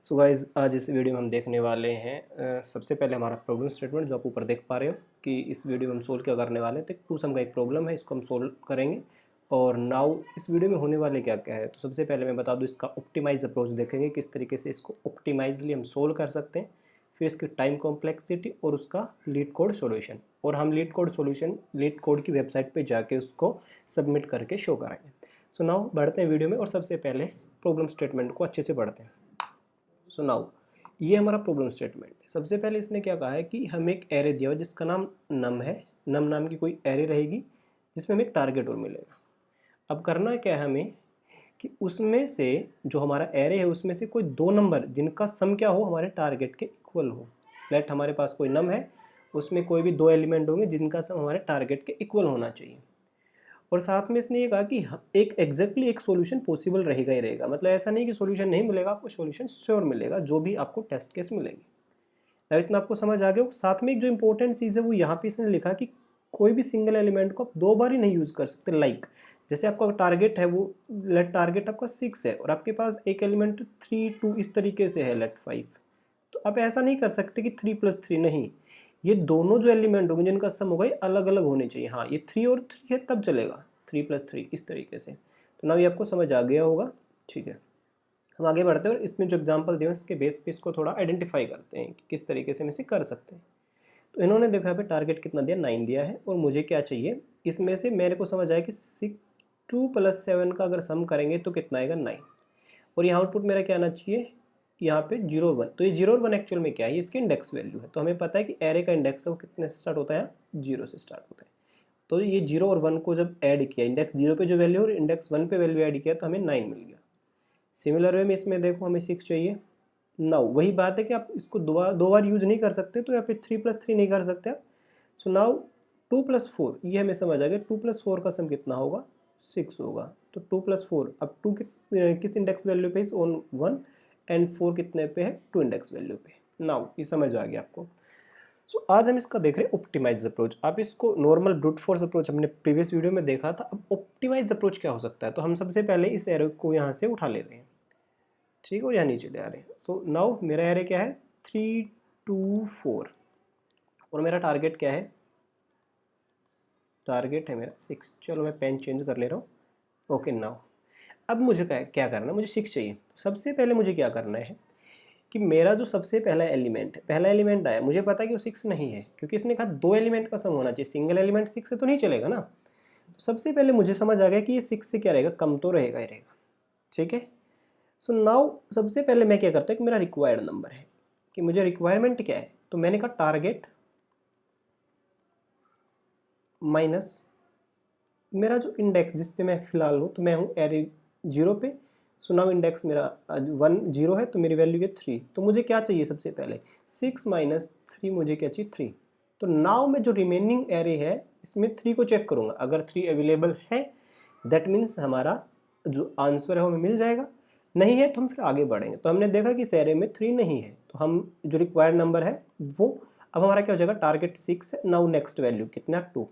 So guys आज इस video में हम देखने वाले हैं सबसे पहले हमारा प्रॉब्लम स्टेटमेंट जो आप ऊपर देख पा रहे हो कि इस वीडियो में हम सोल्व क्या करने वाले हैं। तो टू सम का एक प्रॉब्लम है, इसको हम सोल्व करेंगे। और नाउ इस वीडियो में होने वाले क्या क्या है, तो सबसे पहले मैं बता दूं इसका ऑप्टिमाइज अप्रोच देखेंगे, किस तरीके से इसको ऑप्टिमाइजली हम सोल्व कर सकते हैं। फिर इसकी टाइम कॉम्प्लेक्सिटी और उसका लीड कोड सॉल्यूशन, और हम लीड कोड की वेबसाइट पे जाके उसको सबमिट करके शो कराएंगे। सो नाउ बढ़ते हैं वीडियो में और सबसे पहले प्रॉब्लम स्टेटमेंट को अच्छे से पढ़ते हैं। सो नाउ ये हमारा प्रॉब्लम स्टेटमेंट है। सबसे पहले इसने क्या कहा है कि हमें एक एरे दिया हुआ जिसका नाम नम है। नम नाम की कोई एरे रहेगी जिसमें हमें एक टारगेट और मिलेगा। अब करना क्या है हमें कि उसमें से जो हमारा एरे है उसमें से कोई दो नंबर जिनका सम क्या हो हमारे टारगेट के इक्वल हो। लेट हमारे पास कोई नम है, उसमें कोई भी दो एलिमेंट होंगे जिनका सम हमारे टारगेट के इक्वल होना चाहिए। और साथ में इसने ये कहा कि एक एग्जैक्टली एक सॉल्यूशन पॉसिबल रहेगा ही रहेगा। मतलब ऐसा नहीं कि सॉल्यूशन नहीं मिलेगा, आपको सॉल्यूशन श्योर मिलेगा जो भी आपको टेस्ट केस मिलेंगे। अब इतना आपको समझ आ गया। साथ में एक जो इंपॉर्टेंट चीज़ है वो यहाँ पे इसने लिखा कि कोई भी सिंगल एलिमेंट को आप दो बार ही नहीं यूज़ कर सकते। लाइक जैसे आपका टारगेट है, वो लेट टारगेट आपका 6 है और आपके पास एक एलिमेंट 3 2 इस तरीके से है, लेट 5। तो आप ऐसा नहीं कर सकते कि 3 + 3 नहीं, ये दोनों जो एलिमेंट होंगे जिनका सम होगा ये अलग अलग होने चाहिए। हाँ, ये 3 और 3 है तब चलेगा, 3 + 3 इस तरीके से। तो ना ये आपको समझ आ गया होगा। ठीक है, हम आगे बढ़ते हैं और इसमें जो एग्जांपल दिए हैं उसके बेस पे इसको थोड़ा आइडेंटिफाई करते हैं कि किस तरीके से हम इसे कर सकते हैं। तो इन्होंने देखा यहाँ पे टारगेट कितना दिया, 9 दिया है और मुझे क्या चाहिए इसमें से। मेरे को समझ आया कि 2 + 7 का अगर सम करेंगे तो कितना आएगा 9। और यहाँ आउटपुट मेरा क्या आना चाहिए, यहाँ पे 0 और 1। तो ये 0 और 1 एक्चुअल में क्या है, ये इसकी इंडेक्स वैल्यू है। तो हमें पता है कि एरे का इंडेक्स है वो कितने से स्टार्ट होता है, 0 से स्टार्ट होता है। तो ये 0 और 1 को जब ऐड किया, इंडेक्स 0 पे जो वैल्यू और इंडेक्स 1 पे वैल्यू ऐड किया तो हमें 9 मिल गया। सिमिलर वे में इसमें देखो हमें 6 चाहिए। नाउ वही बात है कि आप इसको दो बार यूज नहीं कर सकते, तो यहाँ पे 3 + 3 नहीं कर सकते आप। सो नाउ 2 + 4 ये हमें समझ आ गया। 2 + 4 का सम कितना होगा, 6 होगा। तो 2 + 4, अब 2 किस इंडेक्स वैल्यू पे, इस ऑन 1, एंड 4 कितने पे है, 2 इंडेक्स वैल्यू पे। नाउ ये समझ आ गया आपको। सो आज हम इसका देख रहे हैं ऑप्टिमाइज अप्रोच। आप इसको नॉर्मल ब्रूट फोर्स अप्रोच हमने प्रीवियस वीडियो में देखा था। अब ऑप्टिमाइज अप्रोच क्या हो सकता है, तो हम सबसे पहले इस एरो को यहाँ से उठा ले रहे हैं, ठीक है, और यहाँ नीचे ले आ रहे हैं। सो नाउ मेरा एरे क्या है, 3 2 4 और मेरा टारगेट क्या है, टारगेट है मेरा 6। चलो मैं पेन चेंज कर ले रहा हूँ। ओके नाउ अब मुझे क्या करना है, मुझे 6 चाहिए। तो सबसे पहले मुझे क्या करना है कि मेरा जो सबसे पहला एलिमेंट है, पहला एलिमेंट आया, मुझे पता है कि वो 6 नहीं है क्योंकि इसने कहा दो एलिमेंट का सम होना चाहिए। सिंगल एलिमेंट 6 से तो नहीं चलेगा ना। तो सबसे पहले मुझे समझ आ गया कि ये 6 से क्या रहेगा, कम तो रहेगा ही रहेगा। ठीक है, सो नाउ सबसे पहले मैं क्या करता हूँ कि मेरा रिक्वायर्ड नंबर है कि मुझे रिक्वायरमेंट क्या है। तो मैंने कहा टारगेट माइनस मेरा जो इंडेक्स जिस पे मैं फिलहाल हूँ, तो मैं हूँ एरे 0 पे। सो नाउ इंडेक्स मेरा 1 0 है तो मेरी वैल्यू है 3। तो मुझे क्या चाहिए, सबसे पहले 6 - 3 मुझे क्या चाहिए, 3। तो नाउ मैं जो रिमेनिंग एरे है इसमें 3 को चेक करूँगा। अगर 3 अवेलेबल है दैट मीन्स हमारा जो आंसर है वो हमें मिल जाएगा। नहीं है तो हम फिर आगे बढ़ेंगे। तो हमने देखा कि इस एरे में 3 नहीं है, तो हम जो रिक्वायर्ड नंबर है वो, अब हमारा क्या हो जाएगा, टारगेट 6 है। नाउ नेक्स्ट वैल्यू कितना, 2।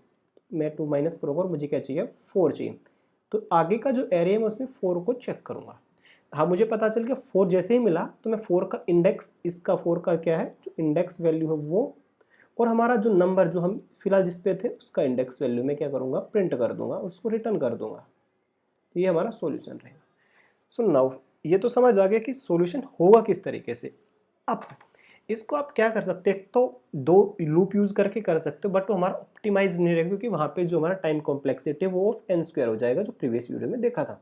मैं 2 माइनस करूँगा और मुझे क्या चाहिए, 4 चाहिए। तो आगे का जो एरे है मैं उसमें 4 को चेक करूँगा। हाँ, मुझे पता चल गया 4 जैसे ही मिला तो मैं 4 का इंडेक्स, इसका 4 का क्या है जो इंडेक्स वैल्यू है वो, और हमारा जो नंबर जो हम फिलहाल जिस पे थे उसका इंडेक्स वैल्यू मैं क्या करूँगा, प्रिंट कर दूंगा, उसको रिटर्न कर दूंगा। तो ये हमारा सॉल्यूशन रहेगा। सो नाउ ये तो समझ आ गया कि सॉल्यूशन होगा किस तरीके से। अब इसको आप क्या कर सकते हैं, तो दो लूप यूज करके कर सकते हो, बट वो हमारा ऑप्टिमाइज नहीं रहेगा क्योंकि वहाँ पे जो हमारा टाइम कॉम्प्लेक्सिटी है वो ऑफ n² हो जाएगा, जो प्रीवियस वीडियो में देखा था।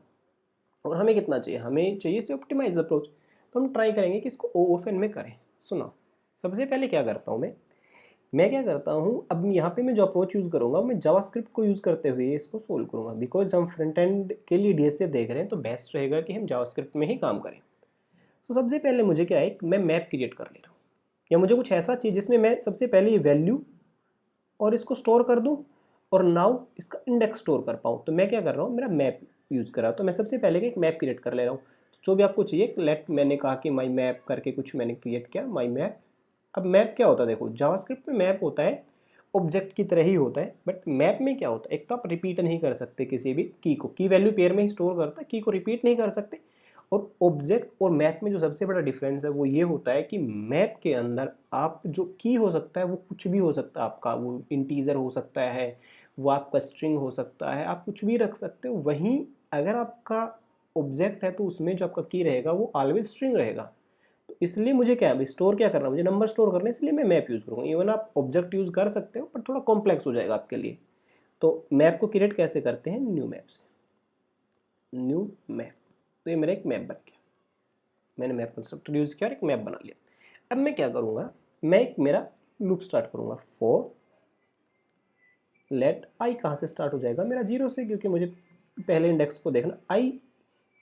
और हमें कितना चाहिए, हमें चाहिए इसे ऑप्टिमाइज अप्रोच। तो हम ट्राई करेंगे कि इसको O ऑफ n में करें। सुनो, सबसे पहले क्या करता हूँ मैं क्या करता हूँ, अब यहाँ पे मैं जो अप्रोच यूज़ करूँगा मैं जावास्क्रिप्ट को यूज़ करते हुए इसको सोल्व करूँगा। बिकॉज हम फ्रंट एंड के लिए DSA देख रहे हैं तो बेस्ट रहेगा कि हम जावास्क्रिप्ट में ही काम करें। सो सबसे पहले मुझे क्या है, मैं मैप क्रिएट कर ले रहा हूँ, या मुझे कुछ ऐसा चाहिए जिसमें मैं सबसे पहले ये वैल्यू और इसको स्टोर कर दूँ और नाउ इसका इंडेक्स स्टोर कर पाऊँ। तो मैं क्या कर रहा हूँ, मेरा मैप यूज़ कर रहा हूँ। तो मैं सबसे पहले एक मैप क्रिएट कर ले रहा हूँ। तो जो भी आपको चाहिए, लेट मैंने कहा कि माई मैप करके कुछ मैंने क्रिएट किया, माई मैप। अब मैप क्या होता है, देखो जावास्क्रिप्ट में मैप होता है ऑब्जेक्ट की तरह ही होता है, बट मैप में क्या होता है, एक तो आप रिपीट नहीं कर सकते किसी भी की को, की वैल्यू पेयर में ही स्टोर करता है, की को रिपीट नहीं कर सकते। और ऑब्जेक्ट और मैप में जो सबसे बड़ा डिफरेंस है वो ये होता है कि मैप के अंदर आप जो की हो सकता है वो कुछ भी हो सकता है आपका, वो इंटीजर हो सकता है, वो आपका स्ट्रिंग हो सकता है, आप कुछ भी रख सकते हो। वहीं अगर आपका ऑब्जेक्ट है तो उसमें जो आपका की रहेगा वो ऑलवेज स्ट्रिंग रहेगा। तो इसलिए मुझे क्या है, स्टोर क्या करना है, मुझे नंबर स्टोर करना है, इसलिए मैं मैप यूज़ करूँगा। इवन आप ऑब्जेक्ट यूज़ कर सकते हो पर थोड़ा कॉम्प्लेक्स हो जाएगा आपके लिए। तो मैप को क्रिएट कैसे करते हैं, न्यू मैप से, न्यू मैप। तो ये मेरा एक मैप बन गया, मैंने मैप कंस्ट्रक्टर यूज़ किया और एक मैप बना लिया। अब मैं क्या करूँगा, मैं एक मेरा लूप स्टार्ट करूँगा, फॉर लेट आई कहाँ से स्टार्ट हो जाएगा, मेरा 0 से, क्योंकि मुझे पहले इंडेक्स को देखना। आई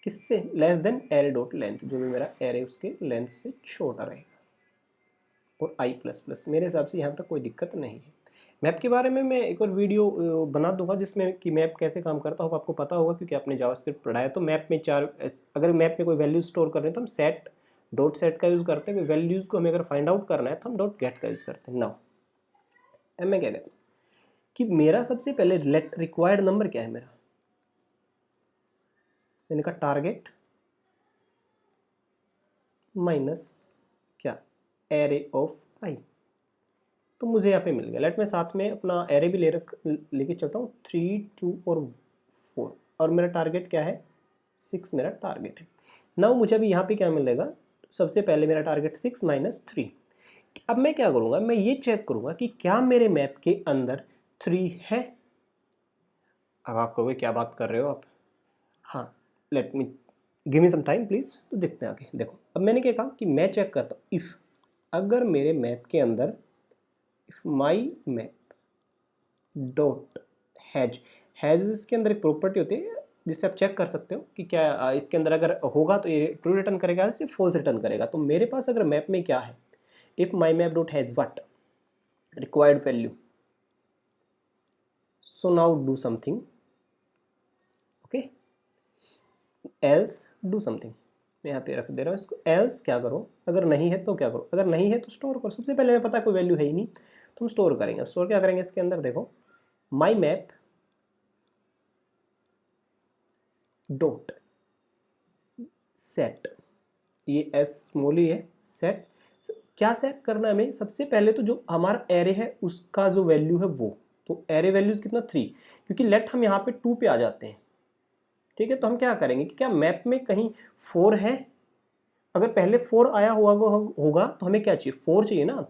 किससे, less than array dot length, जो भी मेरा एरे उसके लेंथ से छोटा रहेगा, और आई प्लस प्लस। मेरे हिसाब से यहाँ तक कोई दिक्कत नहीं है। मैप के बारे में मैं एक और वीडियो बना दूंगा जिसमें कि मैप कैसे काम करता हो, आपको पता होगा क्योंकि आपने जावास्क्रिप्ट पढ़ा है। तो मैप में अगर मैप में कोई वैल्यू स्टोर कर रहे हैं तो हम सेट डॉट सेट का यूज़ करते हैं। कोई वैल्यूज़ को हमें अगर फाइंड आउट करना है तो हम डॉट गेट का यूज़ करते हैं। नाउ अब मैं क्या कहता हूँ कि मेरा सबसे पहले लेट रिक्वायर्ड नंबर क्या है मेरा, मैंने कहा टारगेट माइनस क्या, एरे ऑफ आई। तो मुझे यहाँ पे मिल गया। लेट मैं साथ में अपना एरे भी लेके चलता हूँ, 3, 2 और 4, और मेरा टारगेट क्या है, 6 मेरा टारगेट है। नाउ मुझे अभी यहाँ पे क्या मिलेगा, सबसे पहले मेरा टारगेट 6 माइनस 3। अब मैं क्या करूँगा, मैं ये चेक करूँगा कि क्या मेरे मैप के अंदर 3 है। अब आप कहोगे क्या बात कर रहे हो आप, हाँ let me give me some time please. तो देखते हैं आगे, देखो अब मैंने क्या कहा कि मैं चेक करता हूँ इफ़, अगर मेरे मैप के अंदर if my map dot has, has इसके अंदर एक प्रॉपर्टी होती है जिससे आप चेक कर सकते हो कि क्या इसके अंदर अगर होगा तो ये ट्रू रिटर्न करेगा, सिर्फ फॉल्स रिटर्न करेगा। तो मेरे पास अगर मैप में क्या है, if my map dot has what, required value, so now do something, okay, else do something. मैं यहाँ पे रख दे रहा हूँ इसको, एल्स क्या करो, अगर नहीं है तो क्या करो, अगर नहीं है तो स्टोर करो। सबसे पहले हमें पता है कोई वैल्यू है ही नहीं तो हम स्टोर करेंगे। स्टोर क्या करेंगे इसके अंदर, देखो माई मैप डॉट सेट, ये एस स्मॉल ही है, सेट क्या सेट करना है हमें, सबसे पहले तो जो हमारा एरे है उसका जो वैल्यू है वो, तो एरे वैल्यूज कितना 3, क्योंकि लेट हम यहाँ पे 2 पे आ जाते हैं, ठीक है। तो हम क्या करेंगे कि क्या मैप में कहीं 4 है, अगर पहले 4 आया होगा तो हमें क्या चाहिए, 4 चाहिए ना।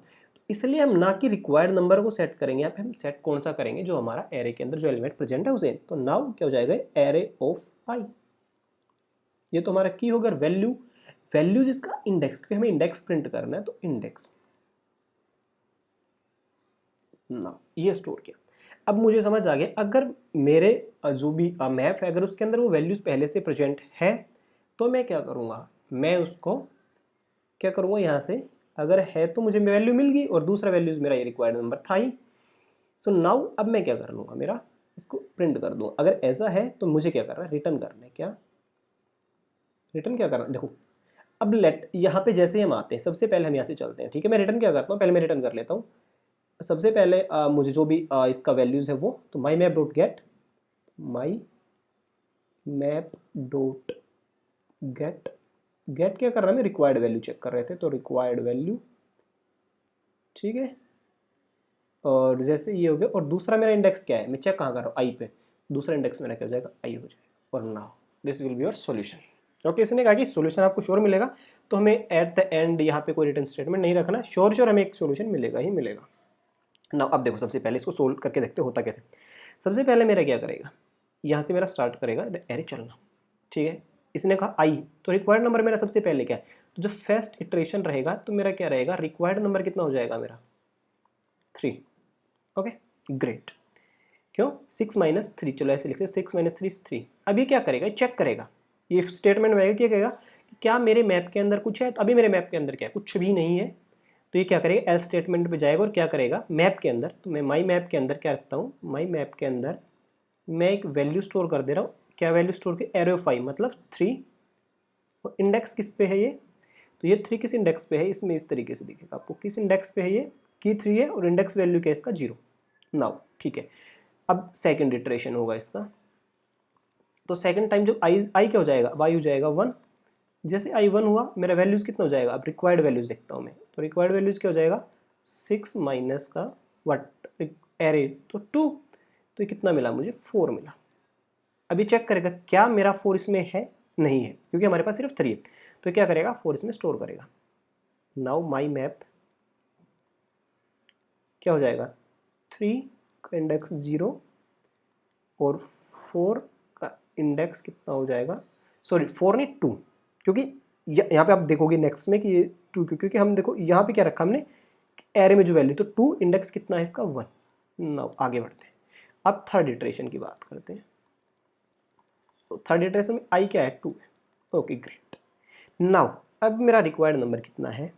इसलिए हम ना कि रिक्वायर्ड नंबर को सेट करेंगे, यहाँ पे हम सेट कौन सा करेंगे, जो हमारा एरे के अंदर जो एलिमेंट प्रेजेंट है उसे। तो नाउ क्या हो जाएगा, एरे ऑफ आई, ये तो हमारा की होगा। वैल्यू, वैल्यू जिसका इंडेक्स, क्योंकि हमें इंडेक्स प्रिंट करना है तो इंडेक्स, ना ये स्टोर किया। अब मुझे समझ आ गया, अगर मेरे जो भी मैप है अगर उसके अंदर वो वैल्यूज पहले से प्रेजेंट है तो मैं क्या करूँगा, मैं उसको क्या करूँगा, यहाँ से अगर है तो मुझे वैल्यू मिल गई और दूसरा वैल्यूज मेरा ये रिक्वायर्ड नंबर था ही। सो नाउ अब मैं क्या कर लूँगा, मेरा इसको प्रिंट कर दूँ। अगर ऐसा है तो मुझे क्या करना है, रिटर्न करना है। क्या रिटर्न क्या करना है, देखो अब लेट यहाँ पे जैसे हम आते हैं, सबसे पहले हम यहाँ से चलते हैं, ठीक है। मैं रिटर्न क्या करता हूँ, पहले मैं रिटर्न कर लेता हूँ। सबसे पहले मुझे जो भी इसका वैल्यूज़ है वो, तो माई मैप डॉट गेट, माई मैप डॉट गेट, गेट क्या कर रहा है, मैं रिक्वायर्ड वैल्यू चेक कर रहे थे तो रिक्वायर्ड वैल्यू, ठीक है। और जैसे ये हो गया, और दूसरा मेरा इंडेक्स क्या है, मैं चेक कहाँ कर रहा हूँ, आई पे, दूसरा इंडेक्स मेरा क्या हो जाएगा, आई हो जाएगा। और now this will be your solution. Okay, इसने कहा कि सॉल्यूशन आपको श्योर मिलेगा, तो हमें एट द एंड यहाँ पे कोई रिटर्न स्टेटमेंट नहीं रखना, श्योर हमें एक सॉल्यूशन मिलेगा ही मिलेगा। नाउ अब देखो सबसे पहले इसको सोल्व करके देखते होता कैसे। सबसे पहले मेरा क्या करेगा, यहाँ से मेरा स्टार्ट करेगा एरे चलना, ठीक है। इसने कहा आई, तो रिक्वायर्ड नंबर मेरा सबसे पहले क्या है, तो जो फर्स्ट इटरेशन रहेगा तो मेरा क्या रहेगा, रिक्वायर्ड नंबर कितना हो जाएगा मेरा 3। ओके ग्रेट, क्यों 6 माइनस 3, चलो ऐसे लिखते हैं 6 माइनस 3 3। अब ये क्या करेगा, चेक करेगा, ये स्टेटमेंट में क्या कहेगा कि क्या मेरे मैप के अंदर कुछ है। तो अभी मेरे मैप के अंदर क्या है, कुछ भी नहीं है। तो ये क्या करेगा, एल्स स्टेटमेंट पे जाएगा और क्या करेगा, मैप के अंदर, तो मैं माई मैप के अंदर क्या रखता हूँ, माई मैप के अंदर मैं एक वैल्यू स्टोर कर दे रहा हूँ। क्या वैल्यू स्टोर की, एरे ऑफ आई मतलब 3, और इंडेक्स किस पे है ये, तो ये 3 किस इंडेक्स पे है, इसमें इस तरीके से दिखेगा आपको, किस इंडेक्स पे है ये, की 3 है और इंडेक्स वैल्यू क्या है इसका 0। नाउ ठीक है, अब सेकंड इटरेशन होगा इसका, तो सेकंड टाइम जब आई क्या हो जाएगा, वाई हो जाएगा 1, जैसे i1 हुआ मेरा वैल्यूज़ कितना हो जाएगा, अब रिक्वायर्ड वैल्यूज़ देखता हूँ मैं, तो रिक्वायर्ड वैल्यूज़ क्या हो जाएगा 6 माइनस का वट एरे तो 2, तो ये कितना मिला मुझे 4 मिला। अब ये चेक करेगा क्या मेरा 4 इसमें है, नहीं है, क्योंकि हमारे पास सिर्फ 3 है, तो क्या करेगा 4 इसमें स्टोर करेगा। नाउ माई मैप क्या हो जाएगा 3 का इंडेक्स 0 और 4 का इंडेक्स कितना हो जाएगा, सॉरी 4 नहीं 2, क्योंकि यहाँ पे आप देखोगे नेक्स्ट में कि ये 2, क्योंकि हम देखो यहाँ पे क्या रखा हमने एरे में जो वैल्यू, तो 2 इंडेक्स कितना है इसका 1। नाउ आगे बढ़ते हैं, अब थर्ड इटरेशन की बात करते हैं। तो थर्ड इटरेशन में आई क्या है 2 है, ओके ग्रेट। नाउ अब मेरा रिक्वायर्ड नंबर कितना है,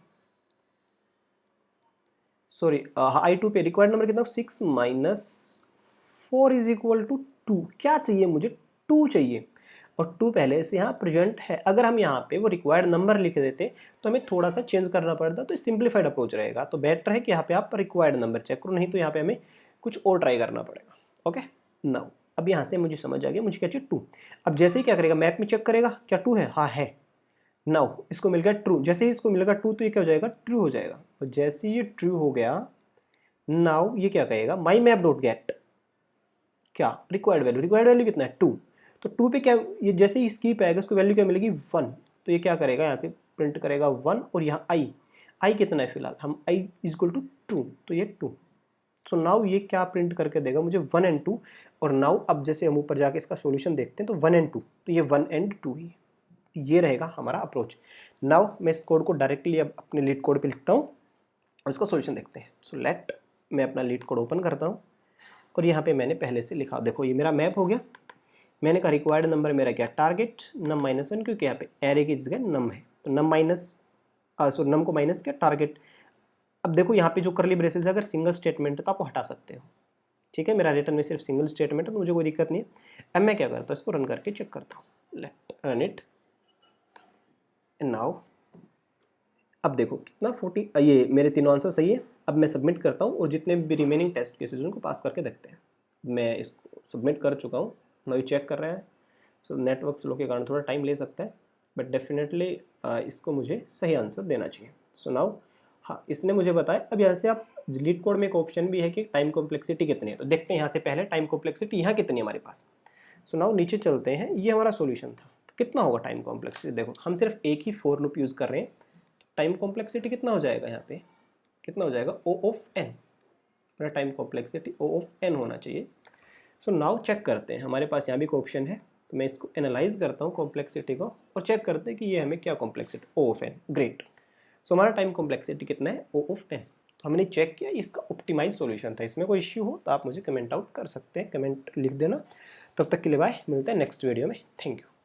सॉरी i2 पे रिक्वायर्ड नंबर कितना 6 माइनस 4 इज इक्वल टू 2, क्या चाहिए मुझे 2 चाहिए, और 2 पहले से यहाँ प्रेजेंट है। अगर हम यहाँ पे वो रिक्वायर्ड नंबर लिख देते तो हमें थोड़ा सा चेंज करना पड़ता, तो सिंप्लीफाइड अप्रोच रहेगा, तो बेटर है कि यहाँ पे आप रिक्वायर्ड नंबर चेक करो, नहीं तो यहाँ पे हमें कुछ और ट्राई करना पड़ेगा। ओके नाउ अब यहाँ से मुझे समझ आ गया मुझे क्या चाहिए 2। अब जैसे ही क्या करेगा मैप में चेक करेगा क्या 2 है, हाँ है। नाउ इसको मिल गया ट्रू, जैसे ही इसको मिलेगा 2 तो ये क्या हो जाएगा ट्रू हो जाएगा, और जैसे ये ट्रू हो गया नाउ ये क्या कहेगा माई मैप डॉट गेट क्या रिक्वायर्ड वैल्यू कितना है 2, तो 2 पे क्या ये जैसे ही स्कीप आएगा इसको वैल्यू क्या मिलेगी 1, तो ये क्या करेगा यहाँ पे प्रिंट करेगा 1, और यहाँ आई कितना है फिलहाल हम i इक्वल टू 2, तो ये 2। सो नाउ ये क्या प्रिंट करके देगा मुझे 1 एंड 2, और नाउ अब जैसे हम ऊपर जाके इसका सॉल्यूशन देखते हैं तो 1 एंड 2, तो ये 1 एंड 2 ही, ये रहेगा हमारा अप्रोच। नाउ मैं इस कोड को डायरेक्टली अब अपने लीड कोड पे लिखता हूँ और इसका सॉल्यूशन देखते हैं। सो लेट मैं अपना लीड कोड ओपन करता हूँ, और यहाँ पे मैंने पहले से लिखा, देखो ये मेरा मैप हो गया। मैंने कहा रिक्वायर्ड नंबर मेरा क्या टारगेट नम माइनस 1, क्योंकि यहाँ पे एरे की जगह नम है, तो नम माइनस नम को माइनस क्या टारगेट। अब देखो यहाँ पे जो करली ब्रेसेस है अगर सिंगल स्टेटमेंट है तो आप हटा सकते हो, ठीक है। मेरा रिटर्न में सिर्फ सिंगल स्टेटमेंट है तो मुझे कोई दिक्कत नहीं है। अब मैं क्या करता हूँ इसको रन करके चेक करता हूँ, let run it and now अब देखो कितना 40, ये मेरे तीनों आंसर सही है। अब मैं सबमिट करता हूँ और जितने भी रिमेनिंग टेस्ट केसेस उनको पास करके देखते हैं। मैं इसको सबमिट कर चुका हूँ, नाउ चेक कर रहे हैं। सो नेटवर्क स्लो के कारण थोड़ा टाइम ले सकता है, बट डेफिनेटली इसको मुझे सही आंसर देना चाहिए। सो नाउ हाँ इसने मुझे बताया। अब यहाँ से आप लीड कोड में एक ऑप्शन भी है कि टाइम कॉम्प्लेक्सिटी कितनी है, तो देखते हैं यहाँ से पहले टाइम कॉम्प्लेक्सिटी यहाँ कितनी है हमारे पास। सो नाउ नीचे चलते हैं, ये हमारा सॉल्यूशन था, तो कितना होगा टाइम कॉम्प्लेक्सिटी। देखो हम सिर्फ एक ही फॉर लूप यूज़ कर रहे हैं, टाइम कॉम्प्लेक्सिटी कितना हो जाएगा यहाँ पे, कितना हो जाएगा O ऑफ n, मेरा time complexity O of n होना चाहिए। सो नाउ चेक करते हैं, हमारे पास यहाँ भी एक ऑप्शन है, तो मैं इसको एनालाइज करता हूँ कॉम्प्लेक्सिटी को और चेक करते हैं कि ये हमें क्या complexity O of n, great. So हमारा टाइम कॉम्प्लेक्सिटी कितना है O ऑफ n, तो हमने चेक किया इसका ऑप्टिमाइज सॉल्यूशन था। इसमें कोई इश्यू हो तो आप मुझे कमेंट आउट कर सकते हैं, कमेंट लिख देना। तब तक के लिए बाय, मिलते हैं नेक्स्ट वीडियो में, थैंक यू।